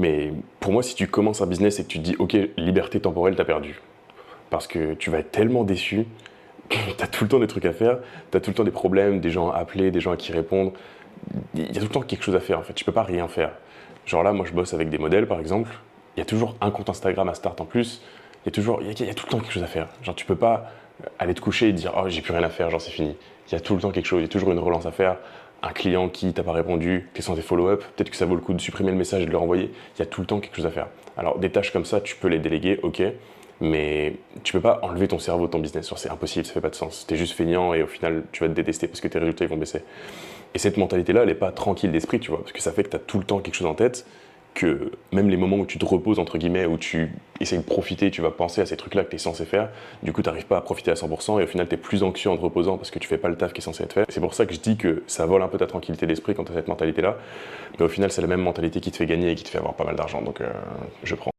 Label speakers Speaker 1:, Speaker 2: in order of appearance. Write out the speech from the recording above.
Speaker 1: Mais pour moi, si tu commences un business et que tu te dis, ok, liberté temporelle, t'as perdu. Parce que tu vas être tellement déçu, t'as tout le temps des trucs à faire, t'as tout le temps des problèmes, des gens à appeler, des gens à qui répondre. Il y a tout le temps quelque chose à faire en fait, tu peux pas rien faire. Genre là, moi je bosse avec des modèles par exemple, il y a toujours un compte Instagram à start en plus, il y a tout le temps quelque chose à faire. Genre tu peux pas aller te coucher et te dire oh j'ai plus rien à faire, genre c'est fini. Il y a tout le temps quelque chose, il y a toujours une relance à faire, un client qui t'a pas répondu, t'es censé follow-up, peut-être que ça vaut le coup de supprimer le message et de le renvoyer, il y a tout le temps quelque chose à faire. Alors des tâches comme ça, tu peux les déléguer, ok, mais tu peux pas enlever ton cerveau de ton business, c'est impossible, ça fait pas de sens. T'es juste feignant et au final tu vas te détester parce que tes résultats ils vont baisser. Et cette mentalité-là, elle n'est pas tranquille d'esprit, tu vois, parce que ça fait que tu as tout le temps quelque chose en tête, que même les moments où tu te reposes, entre guillemets, où tu essayes de profiter, tu vas penser à ces trucs-là que tu es censé faire, du coup, tu n'arrives pas à profiter à 100%, et au final, tu es plus anxieux en te reposant parce que tu fais pas le taf qui est censé être fait. C'est pour ça que je dis que ça vole un peu ta tranquillité d'esprit quand tu as cette mentalité-là, mais au final, c'est la même mentalité qui te fait gagner et qui te fait avoir pas mal d'argent, donc je prends.